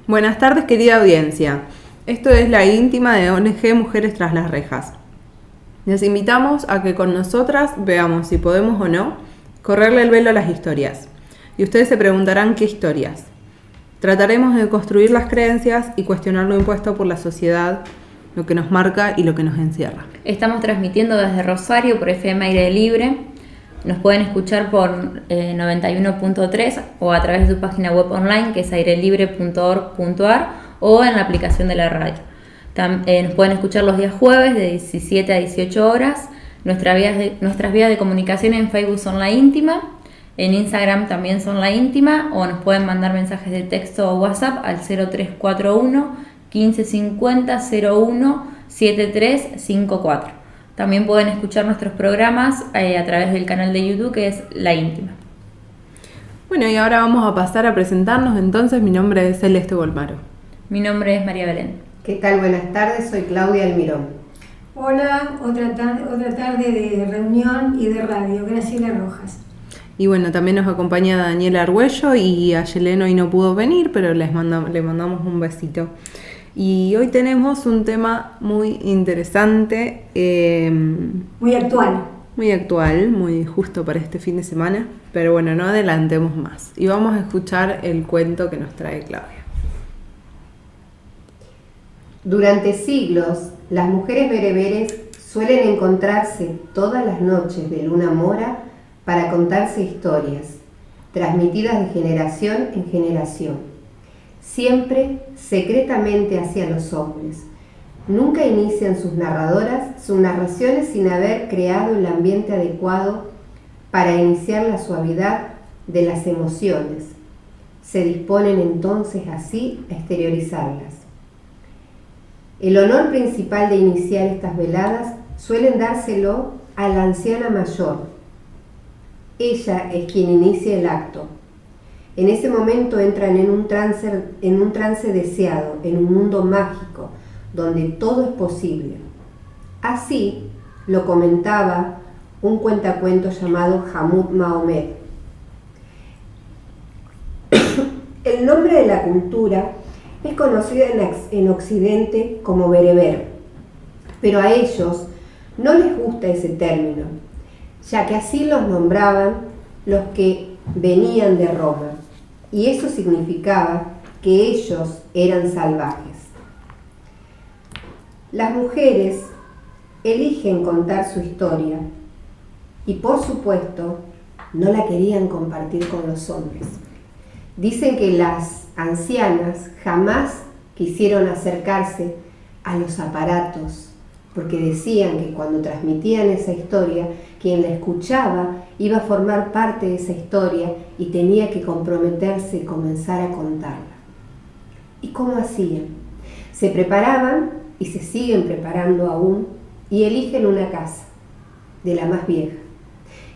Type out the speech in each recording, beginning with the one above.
Buenas tardes, querida audiencia. Esto es la íntima de ONG Mujeres Tras las Rejas. Les invitamos a que con nosotras veamos si podemos o no correrle el velo a las historias. Y ustedes se preguntarán qué historias. Trataremos de construir las creencias y cuestionar lo impuesto por la sociedad, lo que nos marca y lo que nos encierra. Estamos transmitiendo desde Rosario por FM Aire Libre. Nos pueden escuchar por 91.3 o a través de su página web online, que es airelibre.org.ar, o en la aplicación de la radio. Nos pueden escuchar los días jueves de 17 a 18 horas. Nuestras vías de comunicación en Facebook son La Íntima, en Instagram también son La Íntima, o nos pueden mandar mensajes de texto o WhatsApp al 0341 1550 01 7354. También pueden escuchar nuestros programas a través del canal de YouTube, que es La Íntima. Bueno, y ahora vamos a pasar a presentarnos. Entonces, mi nombre es Celeste Golmaro. Mi nombre es María Belén. ¿Qué tal? Buenas tardes, soy Claudia Almirón. Hola, otra tarde de reunión y de radio, Graciela Rojas. Y bueno, también nos acompaña Daniela Argüello y Ayelén hoy no pudo venir, pero le mandamos un besito. Y hoy tenemos un tema muy interesante. Muy actual. Muy actual, muy justo para este fin de semana. Pero bueno, no adelantemos más. Y vamos a escuchar el cuento que nos trae Claudia. Durante siglos, las mujeres bereberes suelen encontrarse todas las noches de luna mora para contarse historias, transmitidas de generación en generación. Siempre secretamente hacia los hombres. Nunca inician sus narraciones sin haber creado el ambiente adecuado para iniciar la suavidad de las emociones. Se disponen entonces así a exteriorizarlas. El honor principal de iniciar estas veladas suelen dárselo a la anciana mayor. Ella es quien inicia el acto. En ese momento entran en un trance deseado, en un mundo mágico, donde todo es posible. Así lo comentaba un cuentacuentos llamado Hamud Mahomet. El nombre de la cultura es conocido en Occidente como bereber, pero a ellos no les gusta ese término, ya que así los nombraban los que venían de Roma. Y eso significaba que ellos eran salvajes. Las mujeres eligen contar su historia y, por supuesto, no la querían compartir con los hombres. Dicen que las ancianas jamás quisieron acercarse a los aparatos porque decían que cuando transmitían esa historia, quien la escuchaba iba a formar parte de esa historia y tenía que comprometerse y comenzar a contarla. ¿Y cómo hacían? Se preparaban y se siguen preparando aún y eligen una casa, de la más vieja.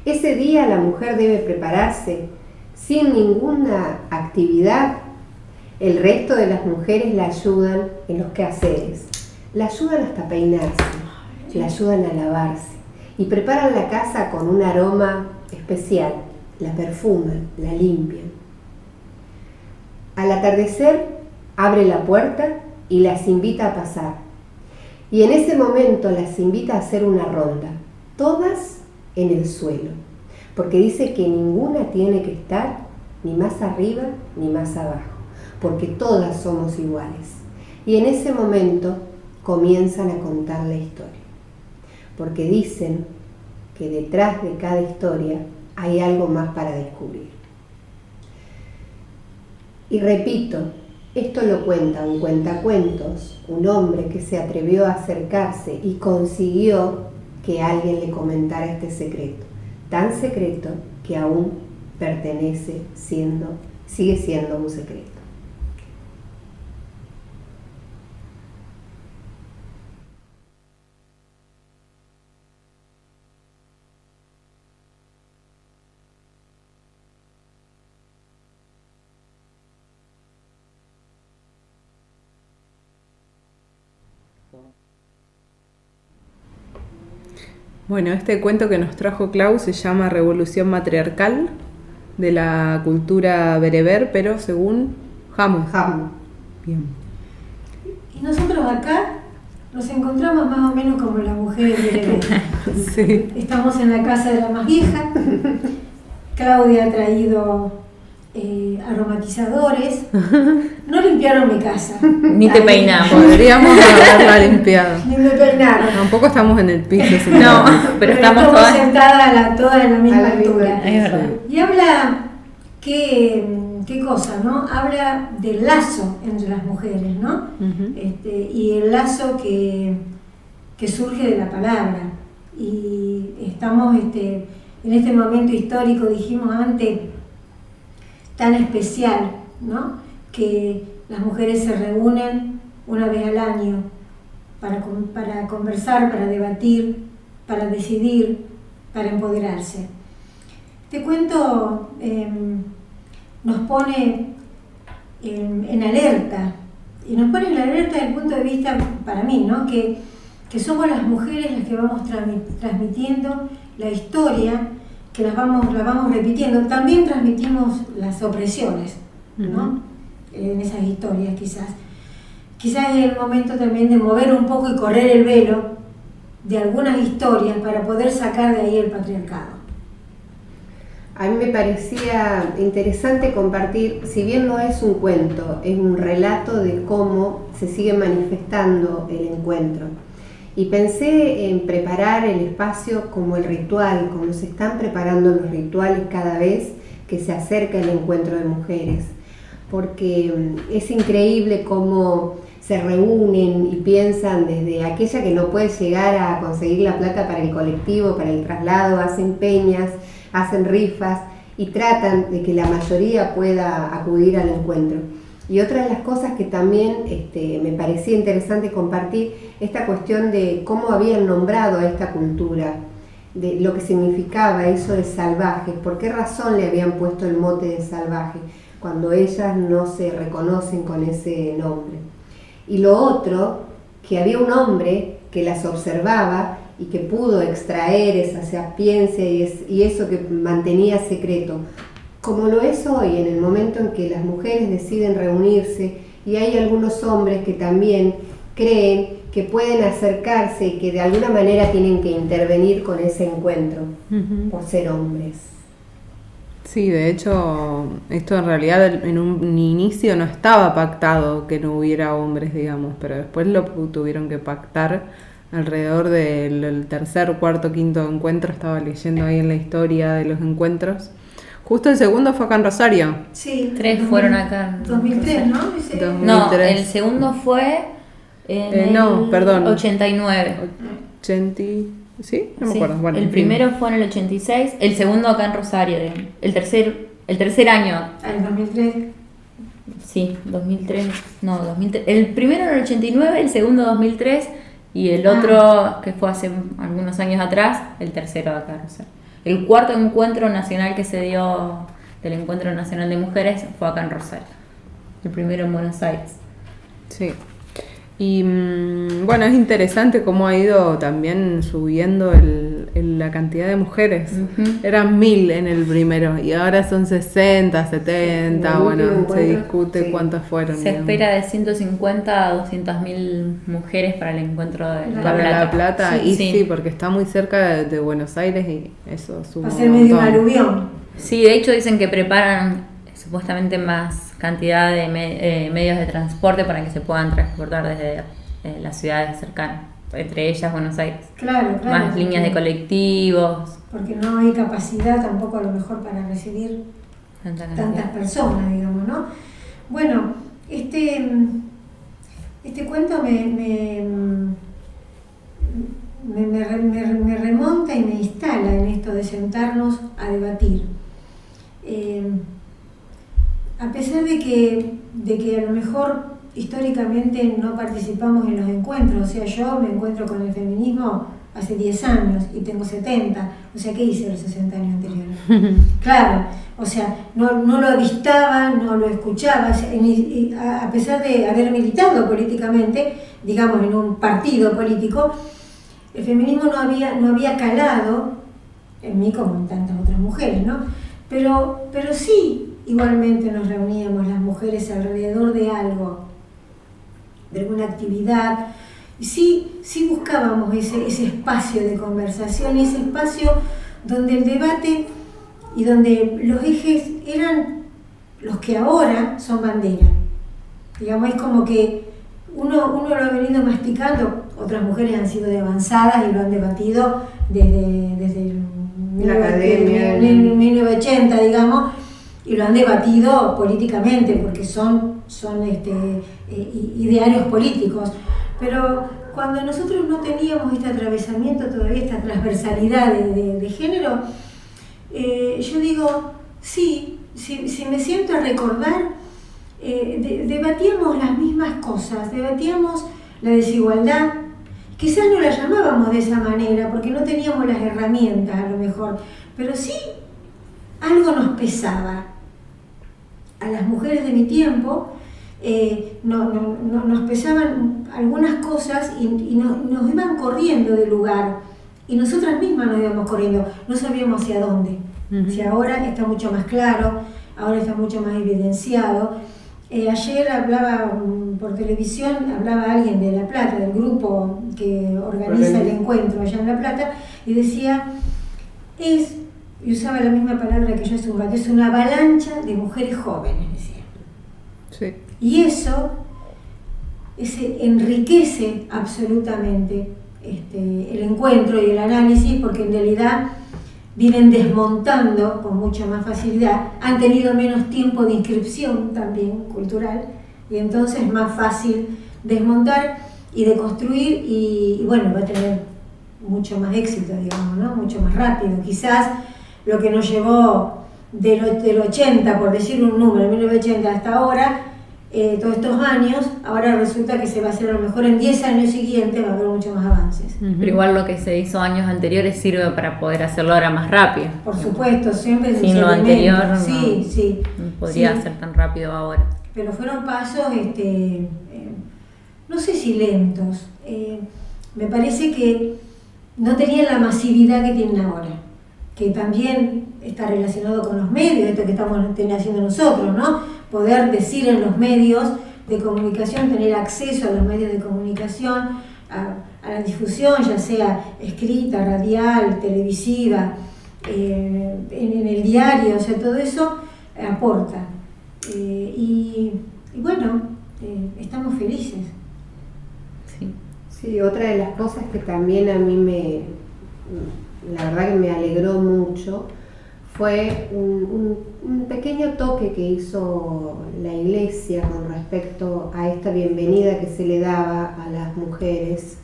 Ese día la mujer debe prepararse sin ninguna actividad. El resto de las mujeres la ayudan en los quehaceres. La ayudan hasta peinarse, la ayudan a lavarse y preparan la casa con un aroma especial, la perfuman, la limpian. Al atardecer abre la puerta y las invita a pasar. Y en ese momento las invita a hacer una ronda, todas en el suelo, porque dice que ninguna tiene que estar ni más arriba ni más abajo, porque todas somos iguales. Y en ese momento comienzan a contar la historia, porque dicen que detrás de cada historia hay algo más para descubrir. Y repito, esto lo cuenta un cuentacuentos, un hombre que se atrevió a acercarse y consiguió que alguien le comentara este secreto, tan secreto que aún sigue siendo un secreto. Bueno, este cuento que nos trajo Clau se llama Revolución Matriarcal, de la cultura bereber, pero según Hamud. Bien. Y nosotros acá nos encontramos más o menos como las mujeres de Heredé. Sí. Estamos en la casa de la más vieja. Claudia ha traído aromatizadores. No limpiaron mi casa. Ni te Ahí. peinamos. Podríamos haberla limpiado. Ni me peinaron. Tampoco estamos en el piso. No, sentados. pero estamos estamos todas. sentadas todas en la misma A la misma altura. altura. Es verdad. Y habla, qué cosa, ¿no? Habla del lazo entre las mujeres, ¿no? Ujú. Y el lazo que surge de la palabra. Y estamos en este momento histórico, dijimos antes, tan especial, ¿no? Que las mujeres se reúnen una vez al año para conversar, para debatir, para decidir, para empoderarse. Este cuento nos pone en alerta, y nos pone en alerta desde el punto de vista, para mí, ¿no? Que somos las mujeres las que vamos transmitiendo la historia, que la vamos repitiendo. También transmitimos las opresiones, ¿no? En esas historias quizás. Quizás es el momento también de mover un poco y correr el velo de algunas historias para poder sacar de ahí el patriarcado. A mí me parecía interesante compartir, si bien no es un cuento, es un relato de cómo se sigue manifestando el encuentro. Y pensé en preparar el espacio como el ritual, como se están preparando los rituales cada vez que se acerca el encuentro de mujeres. Porque es increíble cómo se reúnen y piensan desde aquella que no puede llegar a conseguir la plata para el colectivo, para el traslado, hacen peñas, hacen rifas y tratan de que la mayoría pueda acudir al encuentro. Y otra de las cosas que también me parecía interesante compartir, esta cuestión de cómo habían nombrado a esta cultura, de lo que significaba eso de salvaje, por qué razón le habían puesto el mote de salvaje, cuando ellas no se reconocen con ese nombre. Y lo otro, que había un hombre que las observaba y que pudo extraer esa sapiencia y eso que mantenía secreto, como lo es hoy, en el momento en que las mujeres deciden reunirse y hay algunos hombres que también creen que pueden acercarse y que de alguna manera tienen que intervenir con ese encuentro, por ser hombres. Sí, de hecho, esto en realidad en un inicio no estaba pactado que no hubiera hombres, digamos, pero después lo tuvieron que pactar alrededor del tercer, cuarto, quinto encuentro. Estaba leyendo ahí en la historia de los encuentros. Justo el segundo fue acá en Rosario. Sí. 3 fueron acá. 2003, ¿no? Ese- 2003. No, el segundo fue en no, el perdón. 89. 80, ¿sí? No me Sí, acuerdo. Bueno, el en fin. primero fue en el 86, el segundo acá en Rosario, el tercer año, Ah, en 2003. sí, 2003, no, 2003, el primero en el 89, el segundo 2003 y el otro que fue hace algunos años atrás, el tercero acá en Rosario. El cuarto encuentro nacional que se dio del Encuentro Nacional de Mujeres fue acá en Rosario, el primero en Buenos Aires. Sí. Y bueno, es interesante cómo ha ido también subiendo la cantidad de mujeres. Ujú. Eran 1000 en el primero y ahora son 60, 70. En el Bueno, último se encuentro, discute sí. cuántas fueron. Se digamos. espera de 150 a 200.000 mujeres para el encuentro de La Para Plata. La Plata, Sí, y sí. sí, porque está muy cerca de Buenos Aires y eso suma Va a ser un medio un montón. aluvión. Sí, de hecho dicen que preparan supuestamente más cantidad de medios de transporte para que se puedan transportar desde las ciudades cercanas, entre ellas Buenos Aires. Claro, claro. Más líneas de colectivos. Porque no hay capacidad tampoco a lo mejor para recibir Tanta cantidad. tantas personas, digamos, ¿no? Bueno, este cuento me remonta y me instala en esto de sentarnos a debatir. A pesar de que a lo mejor históricamente no participamos en los encuentros, o sea, yo me encuentro con el feminismo hace 10 años y tengo 70, o sea, ¿qué hice los 60 años anteriores? Claro, o sea, no lo avistaba, no lo escuchaba, o sea, a pesar de haber militado políticamente, digamos, en un partido político, el feminismo no había calado en mí como en tantas otras mujeres, ¿no? Pero sí, igualmente nos reuníamos las mujeres alrededor de algo, de alguna actividad. Y sí buscábamos ese espacio de conversación, ese espacio donde el debate y donde los ejes eran los que ahora son bandera. Digamos, es como que uno lo ha venido masticando, otras mujeres han sido de avanzadas y lo han debatido desde la academia, 1980, digamos, y lo han debatido políticamente porque son idearios políticos. Pero cuando nosotros no teníamos este atravesamiento todavía, esta transversalidad de género, yo digo, si me siento a recordar, debatíamos las mismas cosas, debatíamos la desigualdad, quizás no la llamábamos de esa manera porque no teníamos las herramientas a lo mejor, pero sí algo nos pesaba. A las mujeres de mi tiempo nos pesaban algunas cosas y nos iban corriendo del lugar y nosotras mismas nos íbamos corriendo, no sabíamos hacia dónde. Si ahora está mucho más claro, ahora está mucho más evidenciado. Ayer hablaba por televisión, hablaba alguien de La Plata, del grupo que organiza el encuentro allá en La Plata, y decía, y usaba la misma palabra que yo hace un rato, es una avalancha de mujeres jóvenes, decía. Sí. Y eso enriquece absolutamente el encuentro y el análisis, porque en realidad vienen desmontando con mucha más facilidad, han tenido menos tiempo de inscripción también cultural, y entonces es más fácil desmontar y deconstruir, y bueno, va a tener mucho más éxito, digamos, ¿no? Mucho más rápido. Quizás lo que nos llevó del 80, por decir un número, 1980 hasta ahora, todos estos años, ahora resulta que se va a hacer a lo mejor en 10 años siguientes, va a haber muchos más avances. Pero igual lo que se hizo años anteriores sirve para poder hacerlo ahora más rápido. Por supuesto, siempre es un sin lo anterior no podría ser tan rápido ahora. Pero fueron pasos, no sé si lentos, me parece que no tenían la masividad que tienen ahora, que también está relacionado con los medios, esto que estamos haciendo nosotros, ¿no? Poder decir en los medios de comunicación, tener acceso a los medios de comunicación, a la difusión, ya sea escrita, radial, televisiva, en el diario, o sea, todo eso aporta. Y bueno, estamos felices. Sí, otra de las cosas que también a mí la verdad que me alegró mucho, fue un pequeño toque que hizo la Iglesia con respecto a esta bienvenida que se le daba a las mujeres,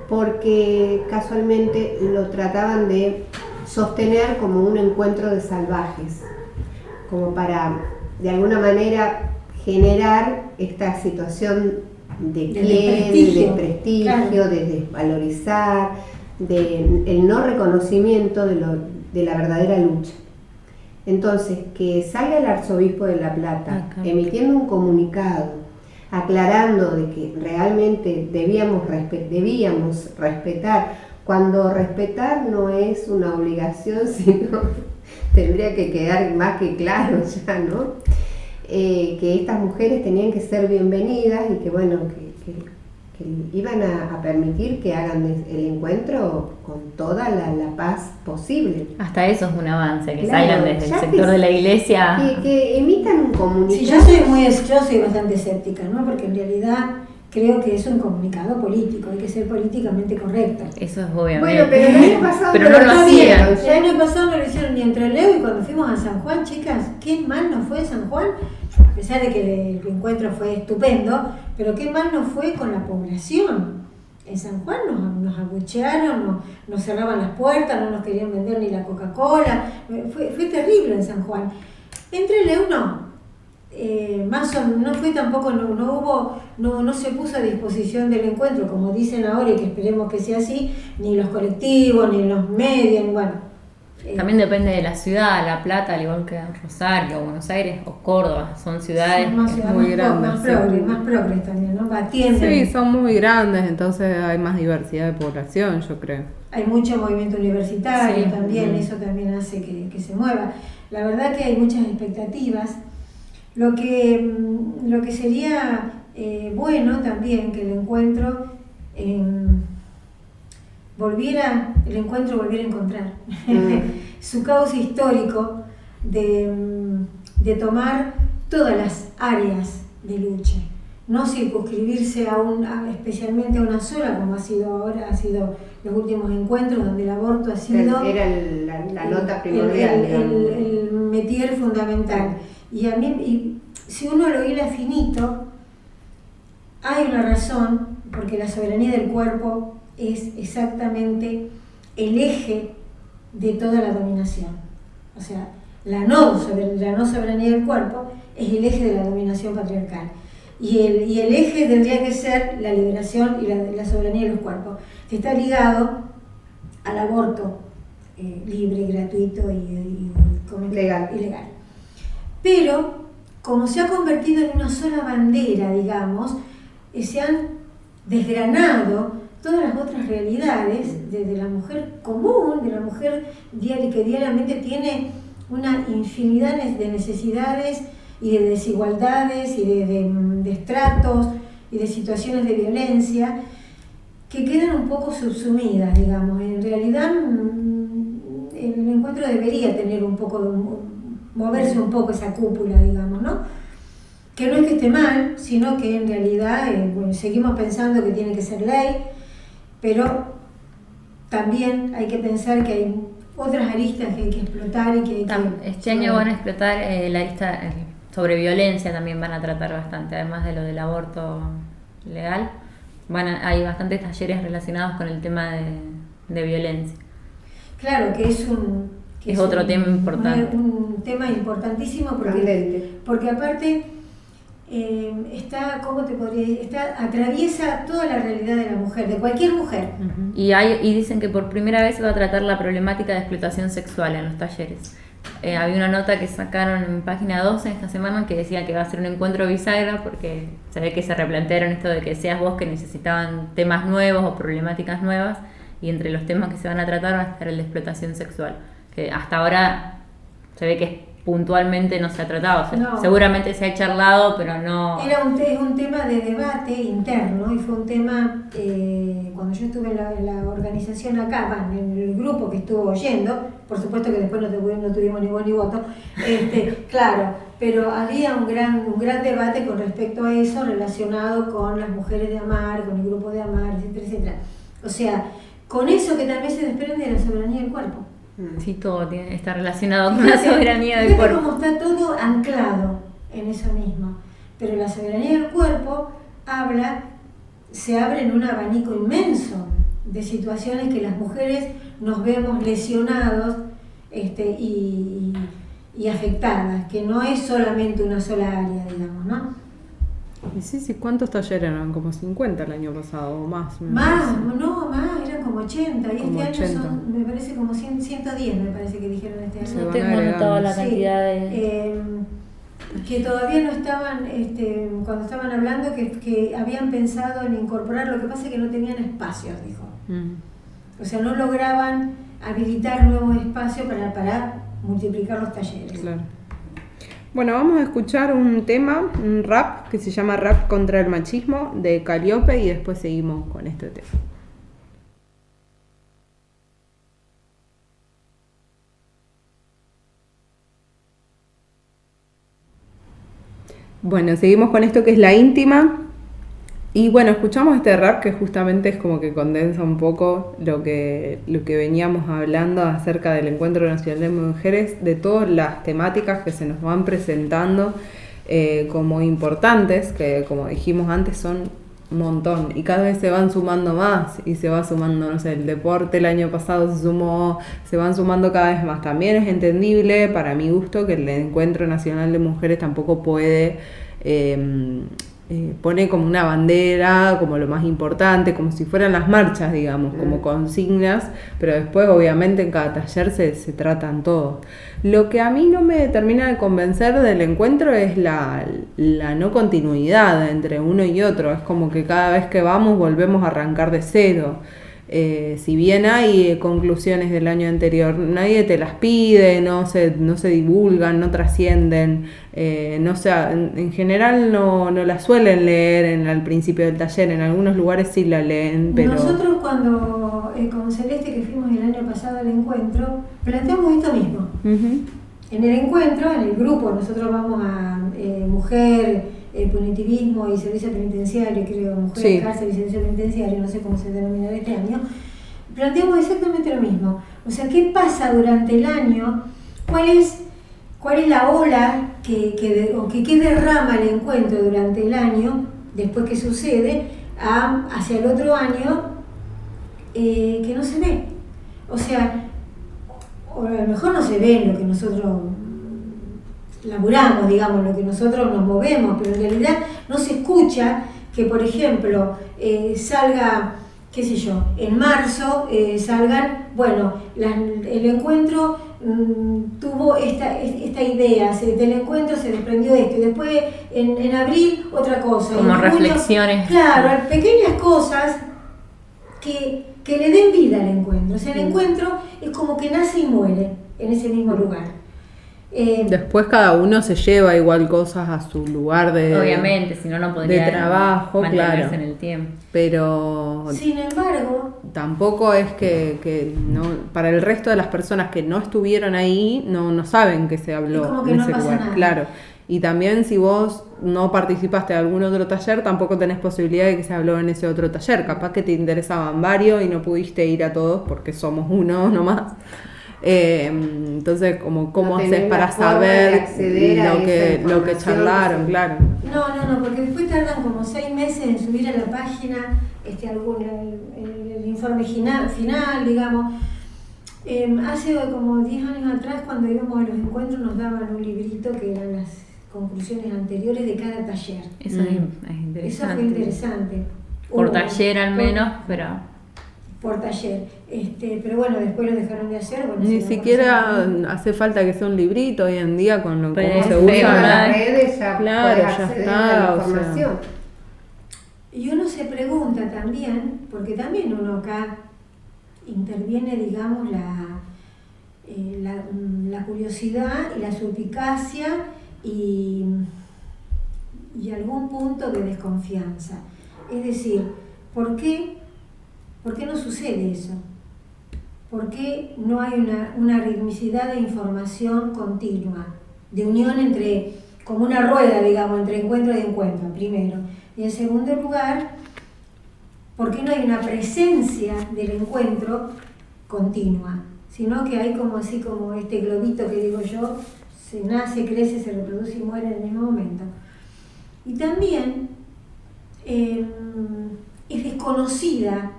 porque casualmente lo trataban de sostener como un encuentro de salvajes, como para de alguna manera generar esta situación de prestigio, claro, de desvalorizar, el no reconocimiento de la verdadera lucha. Entonces, que salga el arzobispo de La Plata emitiendo un comunicado aclarando de que realmente debíamos respetar, cuando respetar no es una obligación, sino tendría que quedar más que claro ya, ¿no? Que estas mujeres tenían que ser bienvenidas y que bueno, que iban a permitir que hagan el encuentro con toda la paz posible. Hasta eso es un avance, que claro, salgan desde el sector de la iglesia. Que emitan un comunicado. Sí, yo soy bastante escéptica, ¿no? Porque en realidad creo que es un comunicado político, hay que ser políticamente correcto. Eso es obviamente. Bueno, pero el año pasado pero no lo hacían. El año pasado no lo hicieron ni entre Leo, y cuando fuimos a San Juan, chicas, qué mal nos fue San Juan, a pesar de que el encuentro fue estupendo, pero qué mal nos fue con la población. En San Juan nos abuchearon, nos cerraban las puertas, no nos querían vender ni la Coca-Cola, fue terrible en San Juan. Entre Leo no. No fue tampoco, no se puso a disposición del encuentro, como dicen ahora, y que esperemos que sea así, ni los colectivos, ni los medios, ni bueno. También depende de la ciudad. La Plata, al igual que Rosario, Buenos Aires o Córdoba, son ciudades muy grandes. Más progres también, ¿no? Atienden. Sí, son muy grandes, entonces hay más diversidad de población, yo creo. Hay mucho movimiento universitario, sí, también, eso también hace que se mueva. La verdad que hay muchas expectativas. Lo que sería bueno también que el encuentro volviera a encontrar su cauce histórico de tomar todas las áreas de lucha, no circunscribirse especialmente a una sola, como ha sido ahora, ha sido los últimos encuentros donde el aborto ha sido la nota primordial, el métier fundamental. Y si uno lo hila finito, hay una razón, porque la soberanía del cuerpo es exactamente el eje de toda la dominación. O sea, la no soberanía del cuerpo es el eje de la dominación patriarcal. Y el eje tendría que ser la liberación y la soberanía de los cuerpos, que está ligado al aborto libre, gratuito y legal. Pero, como se ha convertido en una sola bandera, digamos, se han desgranado todas las otras realidades de la mujer común, de la mujer que diariamente tiene una infinidad de necesidades y de desigualdades y de estratos y de situaciones de violencia que quedan un poco subsumidas, digamos. En realidad el encuentro debería tener moverse un poco esa cúpula, digamos, ¿no? Que no es que esté mal, sino que en realidad seguimos pensando que tiene que ser ley, pero también hay que pensar que hay otras aristas que hay que explotar y que hay que... Este año van a explotar la arista sobre violencia, también van a tratar bastante, además de lo del aborto legal. Hay bastantes talleres relacionados con el tema de violencia. Claro, que es otro tema importante. Un tema importantísimo porque aparte atraviesa toda la realidad de la mujer, de cualquier mujer. Uh-huh. Y dicen que por primera vez se va a tratar la problemática de explotación sexual en los talleres. Había una nota que sacaron en página 12 esta semana que decía que va a ser un encuentro bisagra porque se ve que se replantearon esto de que seas vos que necesitaban temas nuevos o problemáticas nuevas, y entre los temas que se van a tratar va a estar el de explotación sexual, que hasta ahora se ve que puntualmente no se ha tratado, no. Seguramente se ha charlado, pero no... Era un tema de debate interno y fue un tema, cuando yo estuve en la organización acá, en el grupo que estuvo oyendo, por supuesto que después no tuvimos ni voz ni voto, claro, pero había un gran debate con respecto a eso relacionado con las mujeres de Amar, con el grupo de Amar, etcétera, etcétera. O sea, con eso que también se desprende de la soberanía del cuerpo. Sí, todo está relacionado con la soberanía del cuerpo. Como está todo anclado en eso mismo. Pero la soberanía del cuerpo se abre en un abanico inmenso de situaciones que las mujeres nos vemos lesionados y afectadas, que no es solamente una sola área, digamos, ¿no? Y sí, ¿cuántos talleres eran? Como 50 el año pasado o más. Más, eran como 80. Y como este 80. año son, me parece, como 110, me parece que dijeron este año. No tengo anotado la cantidad de... que todavía no estaban, cuando estaban hablando, que habían pensado en incorporar, lo que pasa es que no tenían espacios, dijo. O sea, no lograban habilitar nuevos espacios para multiplicar los talleres. Claro. Bueno, vamos a escuchar un rap, que se llama Rap contra el machismo, de Calliope, y después seguimos con este tema. Bueno, seguimos con esto que es la íntima. Y bueno, escuchamos este rap que justamente es como que condensa un poco lo que veníamos hablando acerca del Encuentro Nacional de Mujeres, de todas las temáticas que se nos van presentando como importantes, que como dijimos antes son un montón y cada vez se van sumando más y se va sumando, no sé, el deporte el año pasado se van sumando cada vez más. También es entendible para mi gusto que el Encuentro Nacional de Mujeres tampoco puede... pone como una bandera, como lo más importante, como si fueran las marchas, digamos, como consignas, pero después obviamente en cada taller se tratan todos. Lo que a mí no me termina de convencer del encuentro es la no continuidad entre uno y otro, es como que cada vez que vamos volvemos a arrancar de cero. Si bien hay conclusiones del año anterior, nadie te las pide, no se divulgan, no trascienden, en general no las suelen leer al principio del taller, en algunos lugares sí la leen, pero... Nosotros cuando, con Celeste, que fuimos el año pasado al encuentro, planteamos esto mismo. Uh-huh. En el encuentro, en el grupo, nosotros vamos a mujer, punitivismo y servicio penitenciario, creo, mujer, sí. Cárcel y servicio penitenciario, no sé cómo se denomina este año, planteamos exactamente lo mismo. O sea, ¿qué pasa durante el año? ¿Cuál es la ola que derrama el encuentro durante el año, después que sucede, hacia el otro año, que no se ve? O sea, o a lo mejor no se ve en lo que nosotros laburamos, digamos, lo que nosotros nos movemos, pero en realidad no se escucha que, por ejemplo, salga, qué sé yo, en marzo salgan, bueno, el encuentro tuvo esta idea, del encuentro se desprendió esto, y después en abril otra cosa. Como en reflexiones. Junio, claro, pequeñas cosas que le den vida al encuentro. O sea, el encuentro es como que nace y muere en ese mismo lugar. Después cada uno se lleva igual cosas a su lugar obviamente, si no podría de trabajo, mantenerse claro, en el tiempo. Pero sin embargo, tampoco es que no, para el resto de las personas que no estuvieron ahí no saben que se habló como que en no ese pasa lugar, nada. claro. Y también si vos no participaste de algún otro taller, tampoco tenés posibilidad de que se habló en ese otro taller. Capaz que te interesaban varios y no pudiste ir a todos porque somos uno nomás. Entonces, ¿cómo No haces tenés para la forma de saber acceder a esa lo que información, charlaron? sí. Claro. No, porque después tardan como 6 meses en subir a la página el informe final, digamos. Hace como 10 años atrás, cuando íbamos a los encuentros, nos daban un librito que eran las conclusiones anteriores de cada taller. Eso es interesante. Eso fue interesante. Por taller al menos, pero... Por taller. Pero bueno, después lo dejaron de hacer. Bueno, Ni si no siquiera conocen, hace falta que sea un librito hoy en día con cómo PDF, se En usa. las redes ya Claro, puedes ya acceder está, a la o sea. información. Y uno se pregunta también, porque también uno acá interviene, digamos, la curiosidad y la suspicacia y algún punto de desconfianza. Es decir, ¿por qué no sucede eso? ¿Por qué no hay una ritmicidad de información continua, de unión como una rueda, digamos, entre encuentro y encuentro, primero? Y en segundo lugar, ¿por qué no hay una presencia del encuentro continua? Sino que hay como este globito que digo yo, se nace, crece, se reproduce y muere en el mismo momento. Y también es desconocida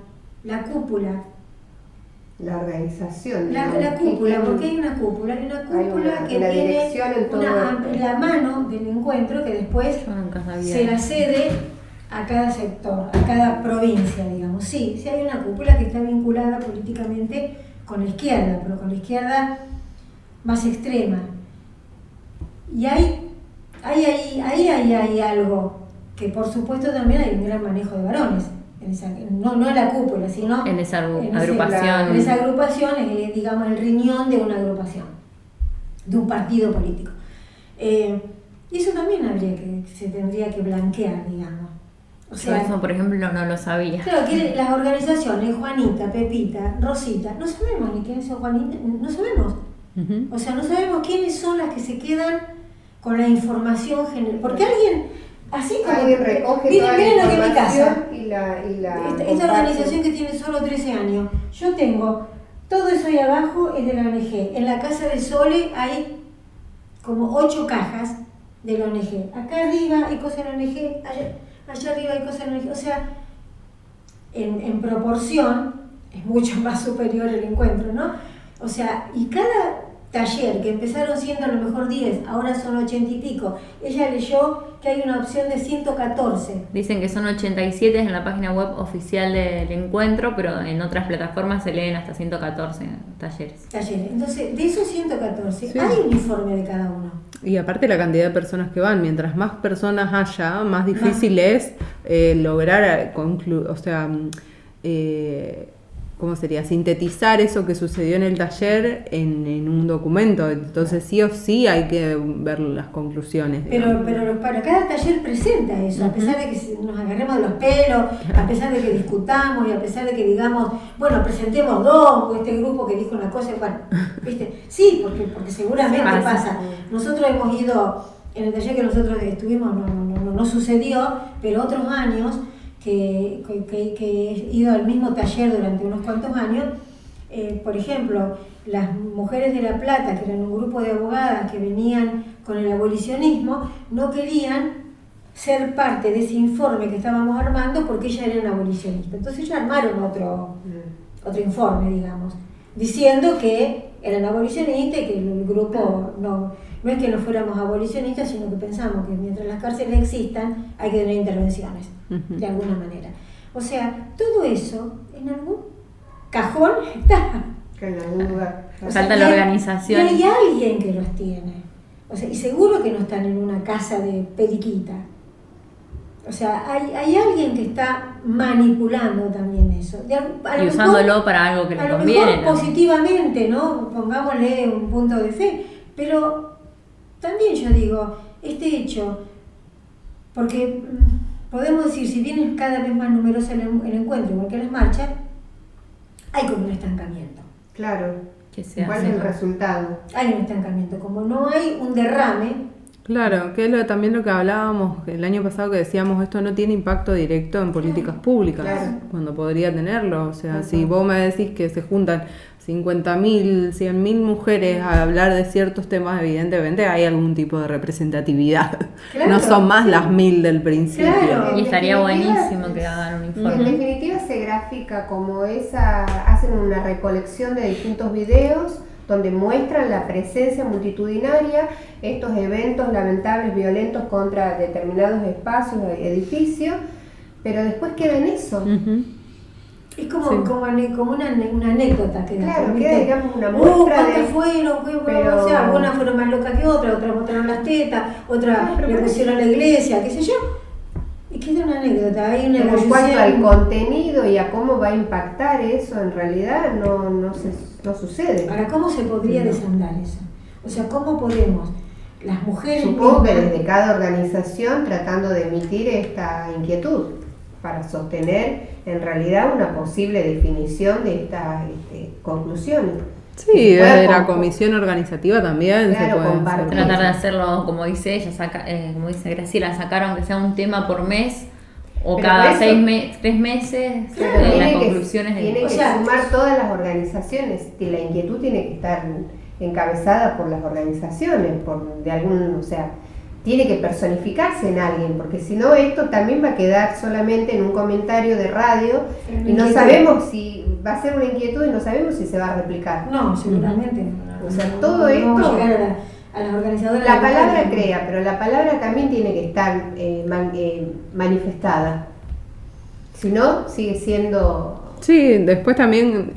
la cúpula. La organización. La cúpula, porque hay una cúpula que tiene dirección en todo la mano del encuentro que después Yo nunca sabía. se la cede a cada sector, a cada provincia, digamos. Sí hay una cúpula que está vinculada políticamente con la izquierda, pero con la izquierda más extrema. Y ahí hay algo que por supuesto también hay un gran manejo de varones. No en la cúpula, sino En esa en agrupación. esa agrupación, digamos, el riñón de una agrupación, de un partido político. Y eso también se tendría que blanquear, digamos. O sea, eso, por ejemplo, no lo sabía. claro, que las organizaciones, Juanita, Pepita, Rosita, no sabemos ni quiénes son Juanita, no sabemos. Ujú. O sea, no sabemos quiénes son las que se quedan con la información general. Porque alguien, así como... Alguien recoge miren, toda la miren lo que es mi casa. información y la Esta comparte. organización que tiene solo 13 años. Yo tengo, todo eso ahí abajo es de la ONG. En la casa de Sole hay como 8 cajas de la ONG. Acá arriba hay cosas de la ONG, allá arriba hay cosas de la ONG. O sea, en proporción es mucho más superior el encuentro, ¿no? O sea, y cada taller que empezaron siendo a lo mejor 10, ahora son 80 y pico. Ella leyó que hay una opción de 114. Dicen que son 87 en la página web oficial del encuentro, pero en otras plataformas se leen hasta 114 talleres. Entonces, de esos 114, Sí. hay un informe de cada uno. Y aparte la cantidad de personas que van, mientras más personas haya, más difícil es lograr ¿cómo sería? Sintetizar eso que sucedió en el taller en un documento. Entonces sí o sí hay que ver las conclusiones. Pero para cada taller presenta eso, a pesar de que nos agarremos de los pelos, a pesar de que discutamos y a pesar de que digamos, bueno, presentemos dos, o este grupo que dijo una cosa, bueno, ¿viste? Sí, porque seguramente pasa. Nosotros hemos ido, en el taller que nosotros estuvimos no sucedió, pero otros años que he ido al mismo taller durante unos cuantos años, por ejemplo, las mujeres de La Plata, que eran un grupo de abogadas que venían con el abolicionismo, no querían ser parte de ese informe que estábamos armando porque ellas eran abolicionistas. Entonces ellas armaron otro informe, digamos, diciendo que eran abolicionistas y que el grupo no es que no fuéramos abolicionistas, sino que pensamos que mientras las cárceles existan hay que tener intervenciones, de alguna manera. O sea, todo eso en algún cajón está. En algún lugar. Falta la organización. Y hay alguien que los tiene. O sea, y seguro que no están en una casa de periquita. O sea, hay alguien que está manipulando también eso. Y usándolo para algo que le conviene. A lo mejor positivamente, ¿no? Pongámosle un punto de fe. Pero también yo digo, este hecho, porque podemos decir, si bien es cada vez más numeroso el encuentro, igual que las marchas, hay como un estancamiento. Claro. ¿Cuál es el resultado? Hay un estancamiento, como no hay un derrame. Claro, que es también lo que hablábamos el año pasado, que decíamos esto no tiene impacto directo en políticas públicas, cuando podría tenerlo. O sea, si vos me decís que se juntan 50.000, 100.000 mujeres a hablar de ciertos temas, evidentemente hay algún tipo de representatividad. Claro, no son más las 1.000 del principio. Claro, y estaría buenísimo que hagan un informe. En definitiva se grafica como hacen una recolección de distintos videos donde muestran la presencia multitudinaria, estos eventos lamentables, violentos contra determinados espacios, edificios, pero después queda en eso. Es como una anécdota que claro, queda, digamos, una muestra de... fueron? O sea, algunas fueron más locas que otras mostraron las tetas, otras le pusieron a la iglesia, qué sé yo. Y queda una anécdota, hay una pero en cuanto al contenido y a cómo va a impactar eso, en realidad no sucede. Ahora, ¿cómo se podría desandar eso? O sea, ¿cómo podemos, las mujeres... Supongo que desde cada organización tratando de emitir esta inquietud para sostener en realidad una posible definición de estas conclusiones. Sí, desde la comisión organizativa también claro, se puede hacer. Tratar de hacerlo, como dice ella, como dice Graciela, sacaron que sea un tema por mes o pero cada 3 meses, claro, las conclusiones. Tiene que sumar todas las organizaciones, que la inquietud tiene que estar encabezada por las organizaciones, tiene que personificarse en alguien, porque si no esto también va a quedar solamente en un comentario de radio y no sabemos si va a ser una inquietud y no sabemos si se va a replicar. No, seguramente. O sea, todo esto... Vamos a llegar a las organizadoras. La palabra crea, pero la palabra también tiene que estar manifestada. Si no, sigue siendo... Sí, después también,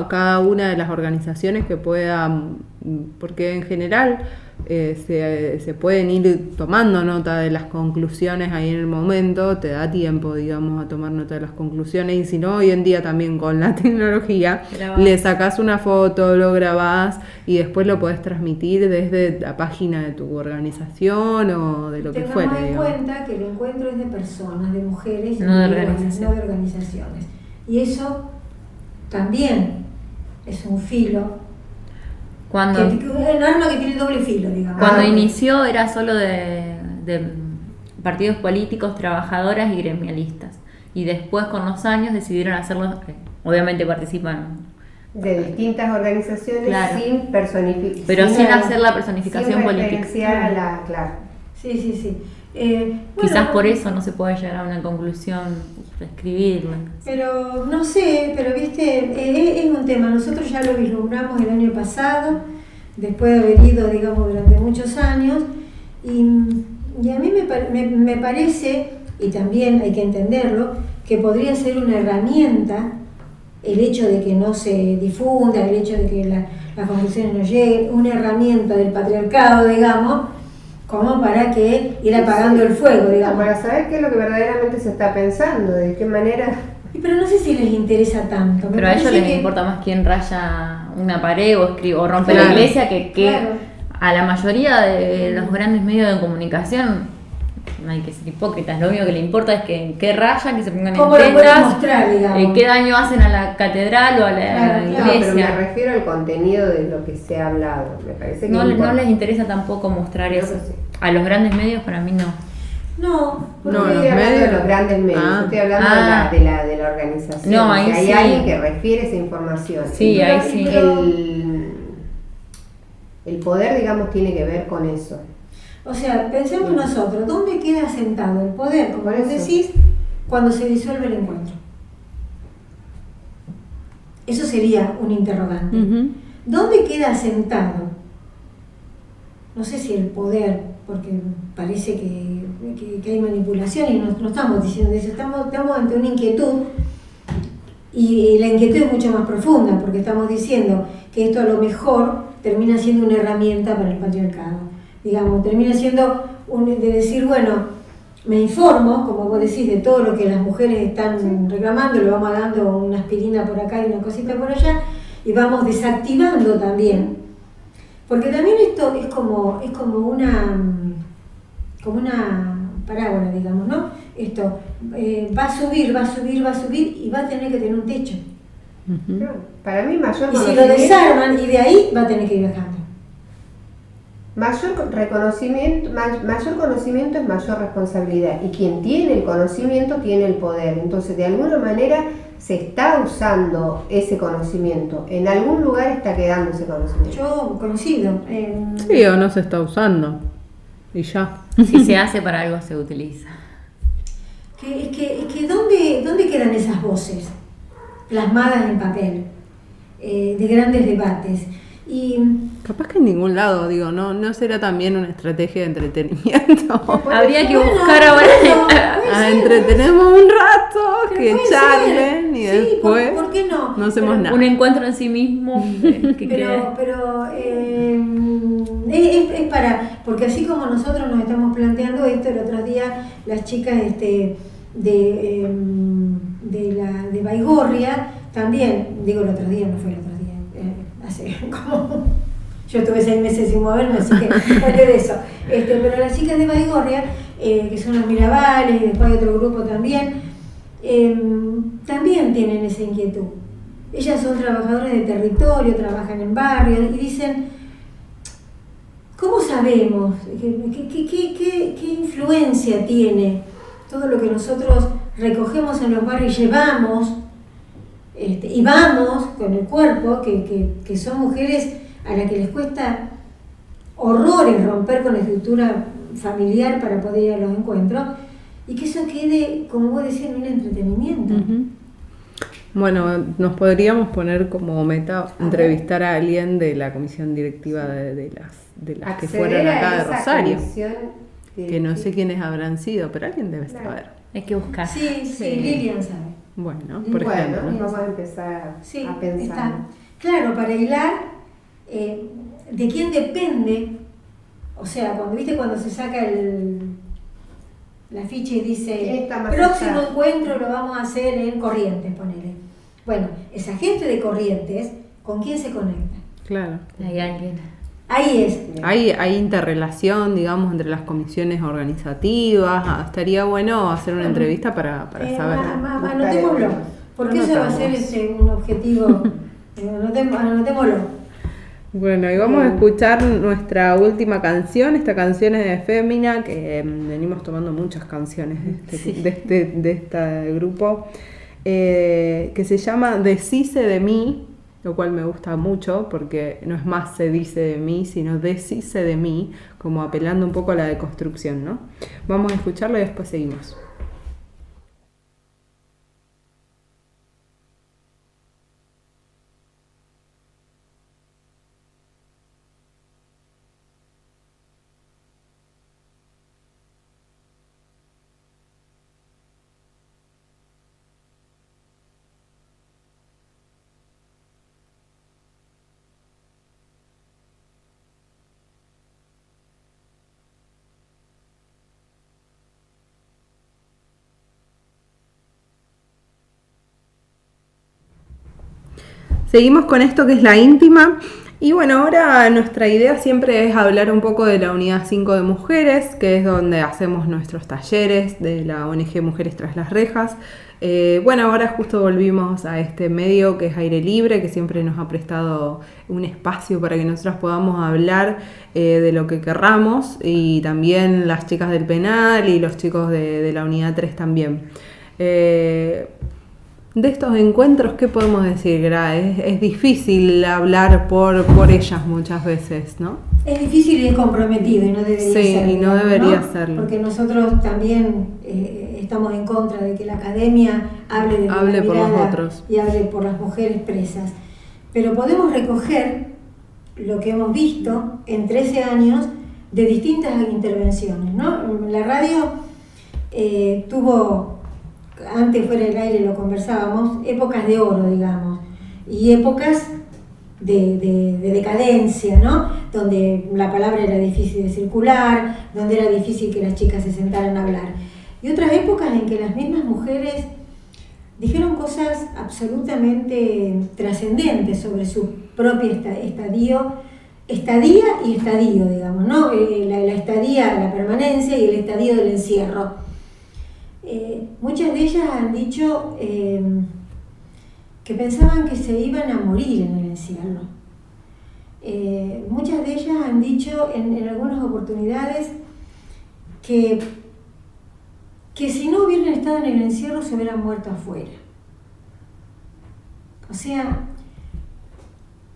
cada una de las organizaciones que puedan, porque en general se pueden ir tomando nota de las conclusiones ahí en el momento, te da tiempo, digamos, a tomar nota de las conclusiones, y si no, hoy en día también con la tecnología, le sacás una foto, lo grabás y después lo podés transmitir desde la página de tu organización o de lo que fuera. Tengamos en cuenta que el encuentro es de personas, de mujeres, no de organizaciones. Y eso también es un filo. Un arma que tiene doble filo, digamos. Cuando inició era solo de partidos políticos, trabajadoras y gremialistas. Y después con los años decidieron hacerlo, obviamente participan de distintas organizaciones, claro, sin personificar. Pero sin hacer la personificación política. Claro. Sí. Quizás por eso no se puede llegar a una conclusión, escribirla. Pero no sé, pero viste, es un tema. Nosotros ya lo vislumbramos el año pasado, después de haber ido, digamos, durante muchos años, y a mí me parece, y también hay que entenderlo, que podría ser una herramienta el hecho de que no se difunda, el hecho de que las conclusiones no lleguen, una herramienta del patriarcado, digamos, como para que ir apagando el fuego, digamos. Para saber qué es lo que verdaderamente se está pensando, de qué manera... Pero no sé si les interesa tanto. Me Pero a ellos parece les que- importa más quién raya una pared o escribe o rompe Claro. la iglesia que Claro. a la mayoría de los grandes medios de comunicación. No hay que ser hipócritas, lo único que le importa es que qué rayan, que se pongan ¿Cómo lo en pueden tetas, mostrar, digamos? qué daño hacen a la catedral o a la Claro, No, pero me iglesia. refiero al contenido de lo que se ha hablado. Me parece que No, es no importante. les interesa tampoco mostrar Creo eso. que sí. A los grandes medios, para mí no. No, No, No, no los estoy hablando medios. de los grandes medios, Ah. estoy hablando Ah. de la organización. No, O sea, ahí hay sí. alguien que refiere esa información. Sí, ahí sí. El poder, digamos, tiene que ver con eso. o sea, pensemos nosotros, ¿dónde queda sentado el poder, como Por vos eso. decís, cuando se disuelve el encuentro? Eso sería un interrogante. Ujú. ¿Dónde queda sentado? No sé si el poder, porque parece que hay manipulación y no estamos diciendo eso, estamos ante una inquietud y la inquietud es mucho más profunda porque estamos diciendo que esto a lo mejor termina siendo una herramienta para el patriarcado. Digamos, termina siendo de decir, bueno, me informo, como vos decís, de todo lo que las mujeres están reclamando, le vamos dando una aspirina por acá y una cosita por allá, y vamos desactivando también. Porque también esto es como una parábola, digamos, ¿no? Esto va a subir y va a tener que tener un techo. Ujú. Para mí mayor Y si lo conocimiento, desarman y de ahí va a tener que ir bajando. mayor conocimiento es mayor responsabilidad y quien tiene el conocimiento tiene el poder. Entonces, de alguna manera se está usando ese conocimiento. En algún lugar está quedando ese conocimiento. Yo conocido. Sí, o no se está usando. Y ya. Si se hace para algo, se utiliza. Es que ¿dónde quedan esas voces plasmadas en papel de grandes debates? Y Capaz que en ningún lado, digo, no será también una estrategia de entretenimiento. Habría que bueno, buscar ahora. Entretenemos un rato, pero que puede charlen y ser. Sí, después ¿por qué no? no hacemos Pero- nada. Un encuentro en sí mismo. Que Pero es para, porque así como nosotros nos estamos planteando esto, el otro día las chicas de Baigorria también, digo el otro día, no fue el otro día, hace como, yo estuve 6 meses sin moverme, así que salió de eso. Pero las chicas de Baigorria, que son las Mirabales, y después hay otro grupo también, también tienen esa inquietud. Ellas son trabajadoras de territorio, trabajan en barrios y dicen, ¿cómo sabemos? ¿Qué influencia tiene todo lo que nosotros recogemos en los barrios y llevamos y vamos con el cuerpo, que son mujeres a las que les cuesta horrores romper con la estructura familiar para poder ir a los encuentros y que eso quede, como vos decías, en un entretenimiento? Ujú. Bueno, nos podríamos poner como meta entrevistar a alguien de la comisión directiva de las que fueron acá de Rosario. Que no sé quiénes habrán sido, pero alguien debe Claro. saber. hay que buscar. Sí, Lilian sabe. Bueno, por Bueno, ejemplo. vamos a empezar Sí, a pensar. está. Claro, para hilar de quién depende, o sea, cuando se saca la ficha y ¿Quién dice, está más próximo allá? encuentro lo vamos a hacer en Corrientes, ponele. Bueno, esa gente de Corrientes, ¿con quién se conecta? Claro. Hay alguien. Ahí es. Hay interrelación, digamos, entre las comisiones organizativas. Estaría bueno hacer una entrevista para saber. Anotémoslo, porque eso va a ser Anotamos. un objetivo. Anotémoslo. Bueno, y vamos a escuchar nuestra última canción. Esta canción es de Fémina, que venimos tomando muchas canciones de este grupo, que se llama Deshice de mí, lo cual me gusta mucho porque no es más se dice de mí, sino deshice de mí, como apelando un poco a la deconstrucción, ¿no? Vamos a escucharlo y después seguimos. Seguimos con esto que es la íntima. Y bueno, ahora nuestra idea siempre es hablar un poco de la unidad 5 de mujeres, que es donde hacemos nuestros talleres de la ONG Mujeres Tras las Rejas. Bueno, ahora justo volvimos a este medio que es Aire Libre, que siempre nos ha prestado un espacio para que nosotras podamos hablar de lo que querramos, y también las chicas del penal y los chicos de la unidad 3 también. De estos encuentros, ¿qué podemos decir, Gra? Es difícil hablar por ellas muchas veces, ¿no? Es difícil y es comprometido y no debería Sí, serlo. y no debería serlo. Porque nosotros también estamos en contra de que la academia hable de Hable la por mirada los otros. y hable por las mujeres presas. Pero podemos recoger lo que hemos visto en 13 años de distintas intervenciones, ¿no? La radio tuvo, antes fuera del aire lo conversábamos, épocas de oro, digamos, y épocas de decadencia, ¿no? Donde la palabra era difícil de circular, donde era difícil que las chicas se sentaran a hablar. Y otras épocas en que las mismas mujeres dijeron cosas absolutamente trascendentes sobre su propia estadía y estadio, digamos, ¿no? La estadía, la permanencia, y el estadio del encierro. Muchas de ellas han dicho que pensaban que se iban a morir en el encierro. Muchas de ellas han dicho en algunas oportunidades que si no hubieran estado en el encierro se hubieran muerto afuera. O sea,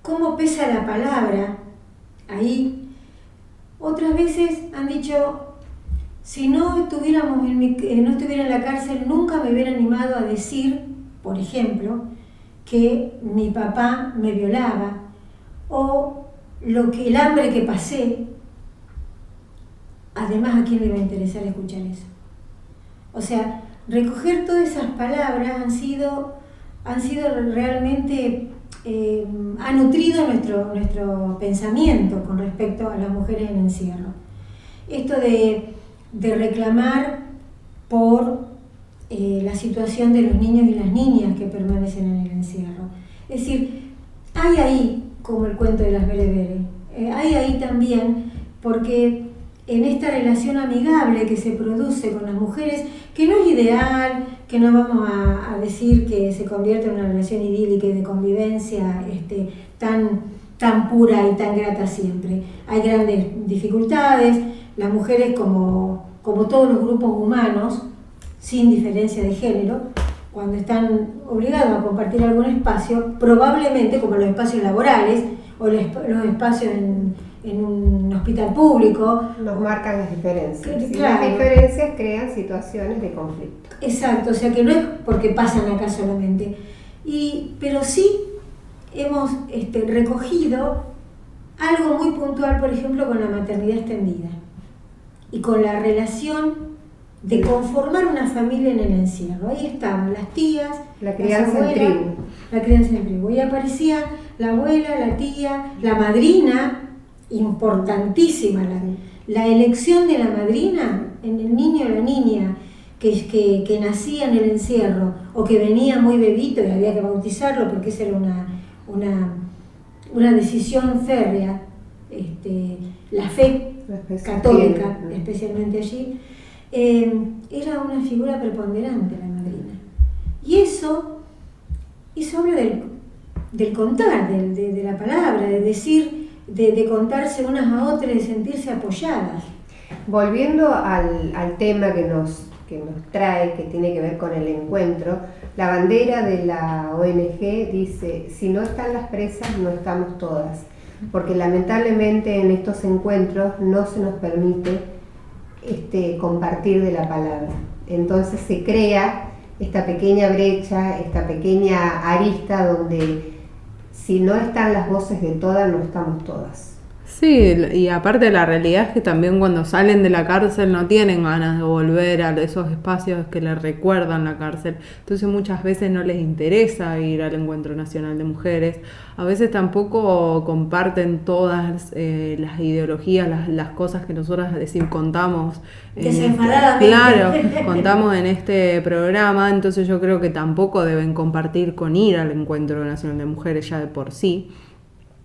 cómo pesa la palabra ahí. Otras veces han dicho, si no estuviera en la cárcel, nunca me hubiera animado a decir, por ejemplo, que mi papá me violaba, o el hambre que pasé. Además, ¿a quién le va a interesar escuchar eso? O sea, recoger todas esas palabras han sido realmente, ha nutrido nuestro pensamiento con respecto a las mujeres en encierro. Esto de reclamar por la situación de los niños y las niñas que permanecen en el encierro. Es decir, hay ahí, como el cuento de las bereberes, hay ahí también, porque en esta relación amigable que se produce con las mujeres, que no es ideal, que no vamos a decir que se convierte en una relación idílica y de convivencia tan pura y tan grata siempre. Hay grandes dificultades, las mujeres como todos los grupos humanos, sin diferencia de género, cuando están obligados a compartir algún espacio, probablemente como los espacios laborales o los espacios en un hospital público, nos marcan las diferencias. Y claro, las diferencias crean situaciones de conflicto. Exacto, o sea que no es porque pasan acá solamente. Pero sí hemos recogido algo muy puntual, por ejemplo, con la maternidad extendida y con la relación de conformar una familia en el encierro. Ahí estaban las tías, la crianza en tribu. La crianza en tribu. Y aparecía la abuela, la tía, la madrina, importantísima, la elección de la madrina en el niño o la niña que nacía en el encierro o que venía muy bebito y había que bautizarlo porque esa era una decisión férrea. La fe católica, especialmente allí, era una figura preponderante la madrina. Y eso habla del contar, de la palabra, de decir, de contarse unas a otras, de sentirse apoyadas. Volviendo al tema que nos trae, que tiene que ver con el encuentro, la bandera de la ONG dice: si no están las presas, no estamos todas. Porque lamentablemente en estos encuentros no se nos permite compartir de la palabra. Entonces se crea esta pequeña brecha, esta pequeña arista donde si no están las voces de todas, no estamos todas. Sí, y aparte la realidad es que también cuando salen de la cárcel no tienen ganas de volver a esos espacios que les recuerdan la cárcel. Entonces muchas veces no les interesa ir al Encuentro Nacional de Mujeres. A veces tampoco comparten todas las ideologías, las cosas que nosotros contamos. Desenfadadamente. Claro, contamos en este programa. Entonces yo creo que tampoco deben compartir con ir al Encuentro Nacional de Mujeres ya de por sí.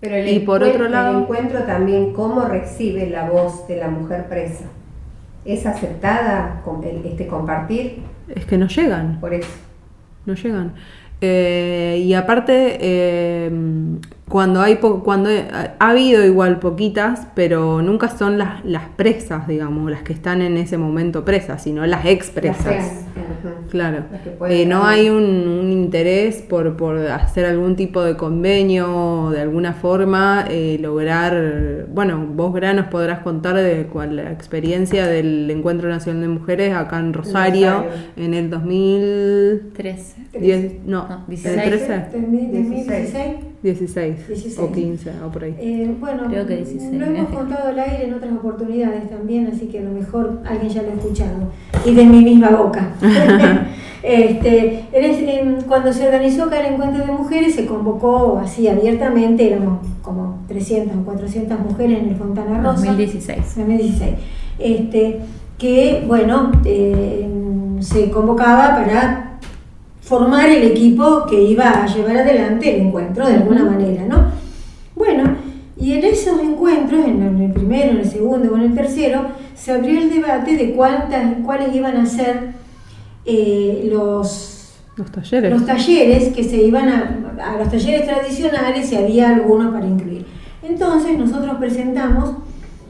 Pero Y por otro lado, el encuentro también, ¿cómo recibe la voz de la mujer presa? ¿Es aceptada compartir? es que no llegan. Por eso. No llegan. Y aparte, cuando ha habido igual poquitas, pero nunca son las presas, digamos, las que están en ese momento presas, sino las expresas. Claro. No hay un interés por hacer algún tipo de convenio o de alguna forma lograr. Bueno, vos, Gra, nos podrás contar de la experiencia del Encuentro Nacional de Mujeres acá en Rosario en el 2013. 16. 16 o 15 o por ahí. Bueno, creo que 16. Lo hemos contado al aire en otras oportunidades también, así que a lo mejor alguien ya lo ha escuchado. Y de mi misma boca. Cuando se organizó acá el Encuentro de Mujeres, se convocó así abiertamente, éramos como 300 o 400 mujeres en el Fontana Rosa. 2016. Que, bueno, se convocaba para formar el equipo que iba a llevar adelante el encuentro de alguna manera, ¿no? Bueno, y en esos encuentros, en el primero, en el segundo o en el tercero, se abrió el debate de cuáles iban a ser los talleres que se iban a los talleres tradicionales, si había alguno para incluir. Entonces nosotros presentamos,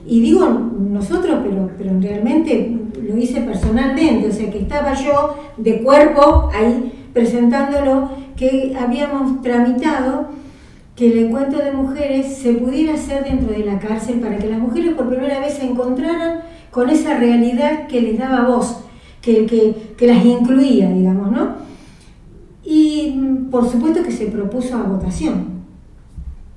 y digo nosotros, pero realmente lo hice personalmente, o sea que estaba yo de cuerpo ahí presentándolo, que habíamos tramitado que el encuentro de mujeres se pudiera hacer dentro de la cárcel para que las mujeres por primera vez se encontraran con esa realidad que les daba voz, que las incluía, digamos, ¿no? Y por supuesto que se propuso a votación.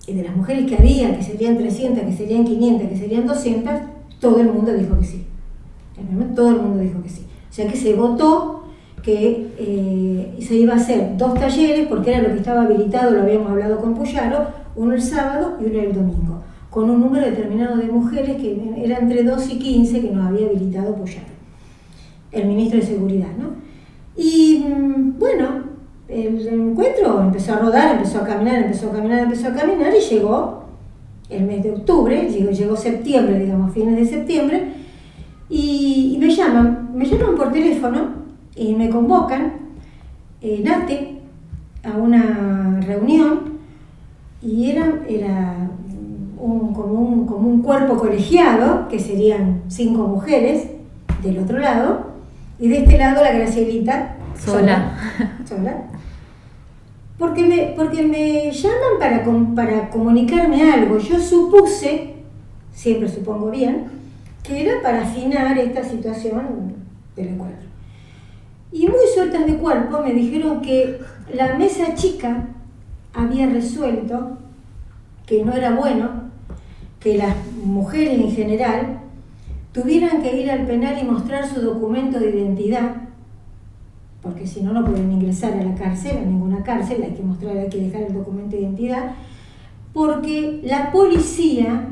Y de las mujeres que había, que serían 300, que serían 500, que serían 200, todo el mundo dijo que sí. Todo el mundo dijo que sí. O sea que se votó que se iba a hacer 2 talleres, porque era lo que estaba habilitado, lo habíamos hablado con Puyaro, uno el sábado y uno el domingo, con un número determinado de mujeres que era entre 2 y 15 que nos había habilitado Puyaro, el ministro de Seguridad, ¿no? Y bueno, el encuentro empezó a rodar, empezó a caminar y llegó el mes de octubre, llegó septiembre, digamos, fines de septiembre, y me llaman por teléfono y me convocan NATE a una reunión, y era como un cuerpo colegiado, que serían 5 mujeres del otro lado, y de este lado la Gracielita sola. Porque me llaman para comunicarme algo. Yo supuse, siempre supongo bien, que era para afinar esta situación del encuentro. Y muy sueltas de cuerpo me dijeron que la mesa chica había resuelto que no era bueno que las mujeres en general tuvieran que ir al penal y mostrar su documento de identidad, porque si no, no pueden ingresar a la cárcel, a ninguna cárcel, hay que dejar el documento de identidad, porque la policía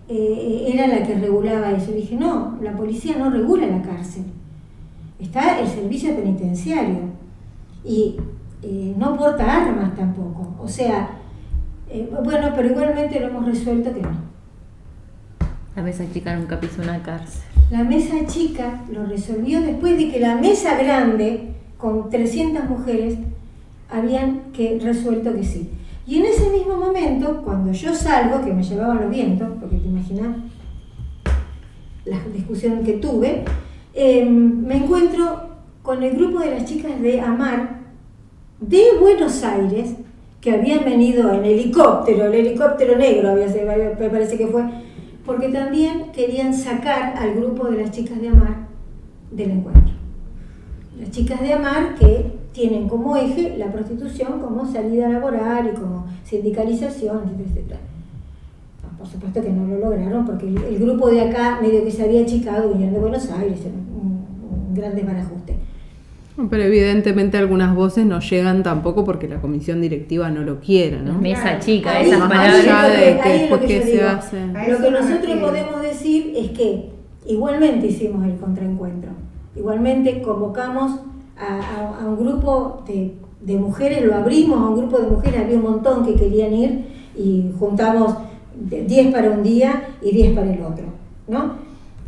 era la que regulaba eso. Dije, no, la policía no regula la cárcel, está el servicio penitenciario, y no porta armas tampoco, o sea, bueno, pero igualmente lo hemos resuelto que no. La mesa chica nunca pisó una cárcel. La mesa chica lo resolvió después de que la mesa grande, con 300 mujeres, habían resuelto que sí. Y en ese mismo momento, cuando yo salgo, que me llevaban los vientos, porque te imaginas la discusión que tuve, me encuentro con el grupo de las chicas de AMAR de Buenos Aires, que habían venido en helicóptero, el helicóptero negro, me parece que fue, porque también querían sacar al grupo de las chicas de AMAR del encuentro. Las chicas de AMAR que tienen como eje la prostitución como salida laboral y como sindicalización, etc. por supuesto que no lo lograron, porque el grupo de acá medio que se había achicado, vinieron de Buenos Aires, era un gran desbarajuste. Pero evidentemente algunas voces no llegan tampoco porque la comisión directiva no lo quiere, ¿no? Mesa chica, Ahí- esas Más palabras. allá de que ahí es después lo que que yo se digo. hace. A Lo eso que me nosotros refiero. podemos decir es que igualmente hicimos el contraencuentro, igualmente convocamos a un grupo de mujeres, lo abrimos a un grupo de mujeres, había un montón que querían ir y juntamos 10 para un día y 10 para el otro, ¿no?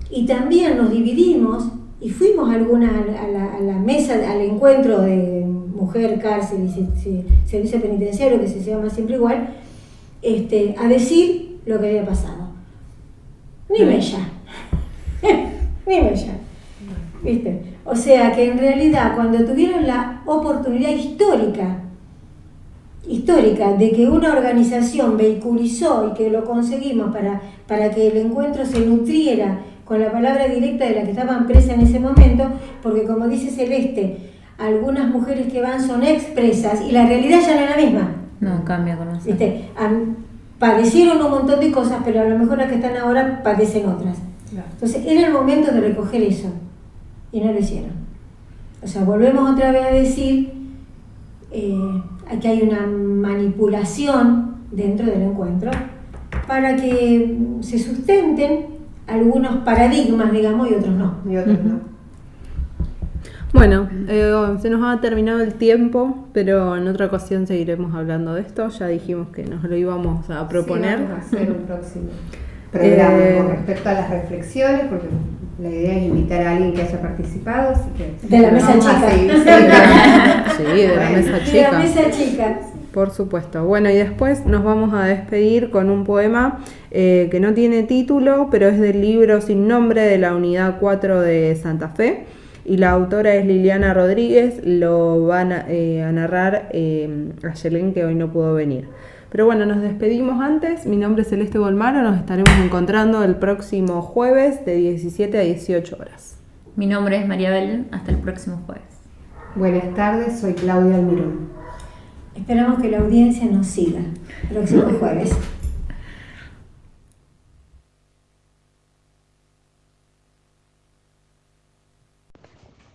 Y también nos dividimos y fuimos algunas a la mesa, al encuentro de mujer, cárcel y servicio penitenciario, que se llama siempre igual, a decir lo que había pasado. Ni mella. Ni mella. ¿Viste? O sea que en realidad cuando tuvieron la oportunidad histórica de que una organización vehiculizó y que lo conseguimos para que el encuentro se nutriera con la palabra directa de la que estaban presas en ese momento, porque como dice Celeste, algunas mujeres que van son expresas y la realidad ya no es la misma. No, cambia con nosotros. ¿Viste? Padecieron un montón de cosas, pero a lo mejor las que están ahora padecen otras. Claro. Entonces era el momento de recoger eso y no lo hicieron. O sea, volvemos otra vez a decir que hay una manipulación dentro del encuentro para que se sustenten algunos paradigmas, digamos, y otros no. Y otros no. Bueno, se nos ha terminado el tiempo, pero en otra ocasión seguiremos hablando de esto. Ya dijimos que nos lo íbamos a proponer. Sí, vamos a hacer un próximo programa con respecto a las reflexiones, porque la idea es invitar a alguien que haya participado, así que De la mesa vamos a chica. seguir. Sí, de la mesa De la chica. mesa chica. Por supuesto. Bueno, y después nos vamos a despedir con un poema que no tiene título, pero es del libro Sin Nombre de la Unidad 4 de Santa Fe. Y la autora es Liliana Rodríguez, lo van a narrar a Yelén, que hoy no pudo venir. Pero bueno, nos despedimos antes. Mi nombre es Celeste Bolmaro, nos estaremos encontrando el próximo jueves de 17 a 18 horas. Mi nombre es María Belén, hasta el próximo jueves. Buenas tardes, soy Claudia Almirón. Esperamos que la audiencia nos siga el próximo jueves.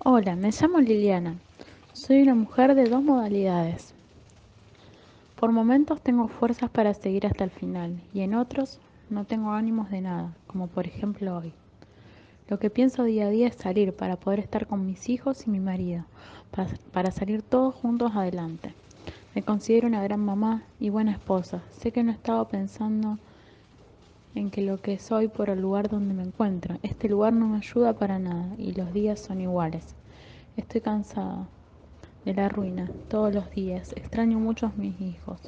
Hola, me llamo Liliana. Soy una mujer de 2 modalidades. Por momentos tengo fuerzas para seguir hasta el final y en otros no tengo ánimos de nada, como por ejemplo hoy. Lo que pienso día a día es salir para poder estar con mis hijos y mi marido, para salir todos juntos adelante. Me considero una gran mamá y buena esposa. Sé que no estaba pensando en que lo que soy por el lugar donde me encuentro. Este lugar no me ayuda para nada y los días son iguales. Estoy cansada de la ruina todos los días. Extraño mucho a mis hijos.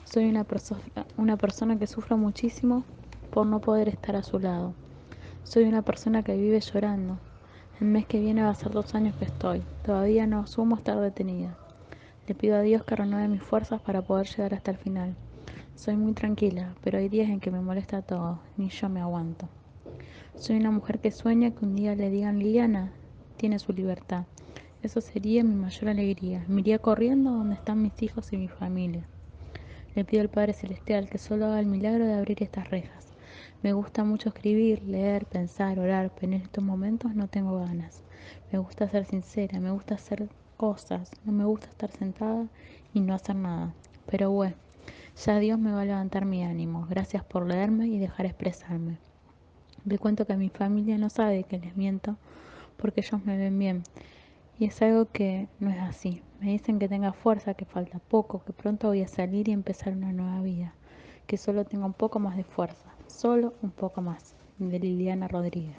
Soy una persona que sufre muchísimo por no poder estar a su lado. Soy una persona que vive llorando. El mes que viene va a ser 2 años que estoy. Todavía no asumo estar detenida. Le pido a Dios que renueve mis fuerzas para poder llegar hasta el final. Soy muy tranquila, pero hay días en que me molesta todo, ni yo me aguanto. Soy una mujer que sueña que un día le digan Liliana, tiene su libertad. Eso sería mi mayor alegría. Me iría corriendo donde están mis hijos y mi familia. Le pido al Padre Celestial que solo haga el milagro de abrir estas rejas. Me gusta mucho escribir, leer, pensar, orar, pero en estos momentos no tengo ganas. Me gusta ser sincera, me gusta hacer cosas, no me gusta estar sentada y no hacer nada. Pero bueno, ya Dios me va a levantar mi ánimo. Gracias por leerme y dejar expresarme. Le cuento que mi familia no sabe que les miento porque ellos me ven bien. Y es algo que no es así. Me dicen que tenga fuerza, que falta poco, que pronto voy a salir y empezar una nueva vida. Que solo tenga un poco más de fuerza. Solo un poco más. De Liliana Rodríguez.